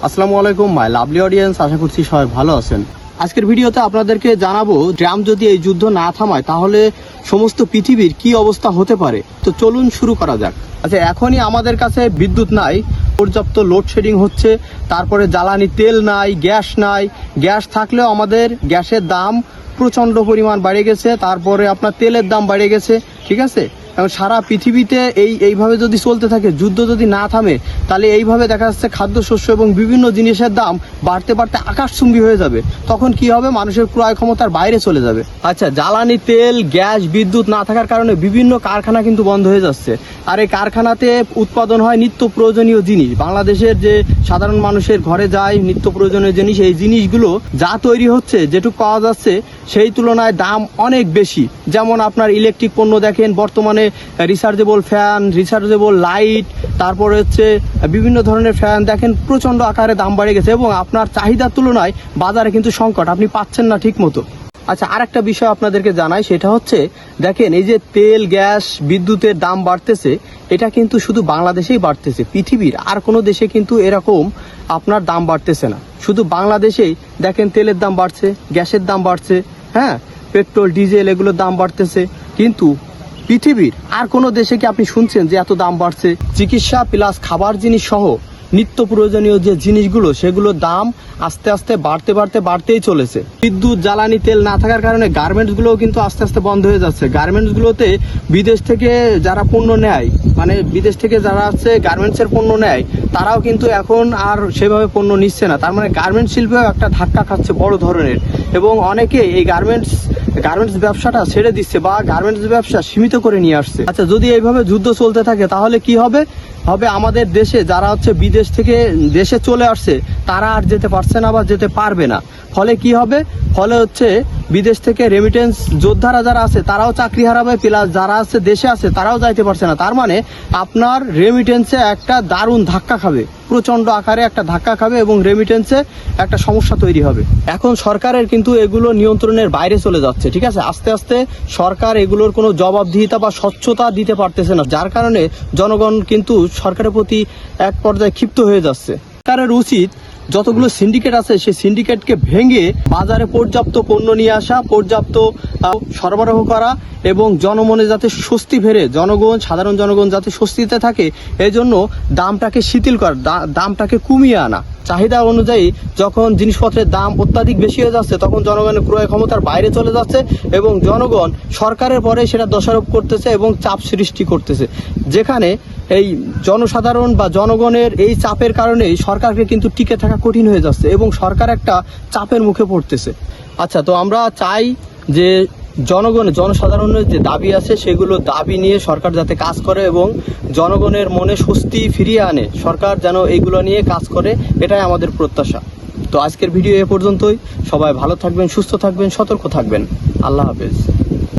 আসসালামু আলাইকুম my lovely audience, আশা করছি সবাই ভালো আছেন। আজকের ভিডিওতে আপনাদেরকে জানাবো ট্রাম্প যদি এই যুদ্ধ না থামায় তাহলে সমস্ত পৃথিবীর কি অবস্থা হতে পারে। তো চলুন শুরু করা যাক। আচ্ছা, এখনই আমাদের কাছে বিদ্যুৎ নাই, পর্যাপ্ত লোডশেডিং হচ্ছে, তারপরে জ্বালানি তেল নাই, গ্যাস নাই। গ্যাস থাকলেও আমাদের গ্যাসের দাম প্রচণ্ড পরিমাণ বেড়ে গেছে, তারপরে আপনার তেলের দাম বেড়ে গেছে, ঠিক আছে। এবং সারা পৃথিবীতে এইভাবে যদি চলতে থাকে, যুদ্ধ যদি না থামে, তাহলে এইভাবে দেখা যাচ্ছে খাদ্যশস্য এবং বিভিন্ন জিনিসের দাম বাড়তে বাড়তে আকাশচুম্বী হয়ে যাবে। তখন কি হবে? মানুষের ক্রয় ক্ষমতার বাইরে চলে যাবে। আচ্ছা, জ্বালানি তেল, গ্যাস, বিদ্যুৎ না থাকার কারণে বিভিন্ন কারখানা কিন্তু বন্ধ হয়ে যাচ্ছে। আর এই কারখানাতে উৎপাদন হয় নিত্য প্রয়োজনীয় জিনিস, বাংলাদেশের যে সাধারণ মানুষের ঘরে যায় নিত্য প্রয়োজনীয় জিনিস, এই জিনিসগুলো যা তৈরি হচ্ছে, যেটুকু পাওয়া যাচ্ছে সেই তুলনায় দাম অনেক বেশি। যেমন আপনার ইলেকট্রিক পণ্য দেখেন, বর্তমানে রিচার্জেবল ফ্যান, রিচার্জেবল লাইট, তারপরে হচ্ছে বিভিন্ন ধরনের ফ্যান দেখেন প্রচণ্ড আকারে দাম বেড়ে গেছে এবং আপনার চাহিদার তুলনায় বাজারে কিন্তু সংকট, আপনি পাচ্ছেন না ঠিক মতো। আচ্ছা, আর একটা বিষয় আপনাদেরকে জানাই, সেটা হচ্ছে দেখেন এই যে তেল, গ্যাস, বিদ্যুতের দাম বাড়তেছে, এটা কিন্তু শুধু বাংলাদেশেই বাড়তেছে, পৃথিবীর আর কোনো দেশে কিন্তু এরকম আপনার দাম বাড়তেছে না। শুধু বাংলাদেশেই দেখেন তেলের দাম বাড়ছে, গ্যাসের দাম বাড়ছে, হ্যাঁ, পেট্রোল, ডিজেল এগুলোর দাম বাড়তেছে। কিন্তু পৃথিবীর আর কোনো দেশে কি আপনি শুনছেন যে এত দাম বাড়ছে? চিকিৎসা প্লাস খাবার জিনিস সহ নিত্য প্রয়োজনীয় যে জিনিসগুলো, সেগুলোর দাম আস্তে আস্তে বাড়তেই চলেছে। বিদ্যুৎ, জ্বালানি তেল না থাকার কারণে গার্মেন্টসগুলোও কিন্তু আস্তে আস্তে বন্ধ হয়ে যাচ্ছে। গার্মেন্টসগুলোতে বিদেশ থেকে যারা পণ্য নেয়, মানে বিদেশ থেকে যারা আছে গার্মেন্টসের পণ্য নেয়, তারাও কিন্তু এখন আর সেভাবে পণ্য নিচ্ছে না। তার মানে গার্মেন্টস শিল্পেও একটা ধাক্কা খাচ্ছে বড় ধরনের, এবং অনেকে এই গার্মেন্টস ব্যবসাটা ছেড়ে দিচ্ছে বা গার্মেন্টস ব্যবসা সীমিত করে নিয়ে আসছে। আচ্ছা, যদি এইভাবে যুদ্ধ চলতে থাকে তাহলে কি হবে? আমাদের দেশে যারা হচ্ছে বিদেশ থেকে দেশে চলে আসছে, তারা আর যেতে পারছে না বা যেতে পারবে না। ফলে কি হবে? ফলে হচ্ছে বিদেশ থেকে রেমিটেন্স যোদ্ধারা যারা আছে তারাও চাকরি হারাবে, প্লাস যারা আছে দেশে আছে তারাও যাইতে পারছে না। তার মানে আপনার রেমিটেন্সে একটা দারুণ ধাক্কা খাবে, প্রচণ্ড আকারে একটা ধাক্কা খাবে এবং রেমিটেন্সে একটা সমস্যা তৈরি হবে। এখন সরকারের কিন্তু এগুলো নিয়ন্ত্রণের বাইরে চলে যাচ্ছে, ঠিক আছে। আস্তে আস্তে সরকার এগুলোর কোনো জবাবদিহিতা বা স্বচ্ছতা দিতে পারতেছে না, যার কারণে জনগণ কিন্তু সরকারের প্রতি এক পর্যায়ে ক্ষিপ্ত হয়ে যাচ্ছে। সরকারের উচিত যতগুলো সিন্ডিকেট আছে সেই সিন্ডিকেটকে ভেঙে বাজারে পর্যাপ্ত পণ্য নিয়ে আসা, পর্যাপ্ত সরবরাহ করা এবং জনমনে যাতে স্বস্তি ফেরে, সাধারণ জনগণ যাতে স্বস্তিতে থাকে, এই জন্য দামটাকে শিথিল করা, দামটাকে কমিয়ে আনা। চাহিদা অনুযায়ী যখন জিনিসপত্রের দাম অত্যাধিক বেশি হয়ে যাচ্ছে, তখন জনগণের ক্রয় ক্ষমতার বাইরে চলে যাচ্ছে এবং জনগণ সরকারের পরে সেটা দোষারোপ করতেছে এবং চাপ সৃষ্টি করতেছে, যেখানে এই জনসাধারণ বা জনগণের এই চাপের কারণেই সরকারকে কিন্তু টিকে থাকা কঠিন হয়ে যাচ্ছে এবং সরকার একটা চাপের মুখে পড়তেছে। আচ্ছা, তো আমরা চাই যে জনসাধারণের যে দাবি আছে সেগুলো দাবি নিয়ে সরকার যাতে কাজ করে এবং জনগণের মনে স্বস্তি ফিরিয়ে আনে, সরকার যেন এইগুলো নিয়ে কাজ করে, এটাই আমাদের প্রত্যাশা। তো আজকের ভিডিও এ পর্যন্তই। সবাই ভালো থাকবেন, সুস্থ থাকবেন, সতর্ক থাকবেন। আল্লাহ হাফেজ।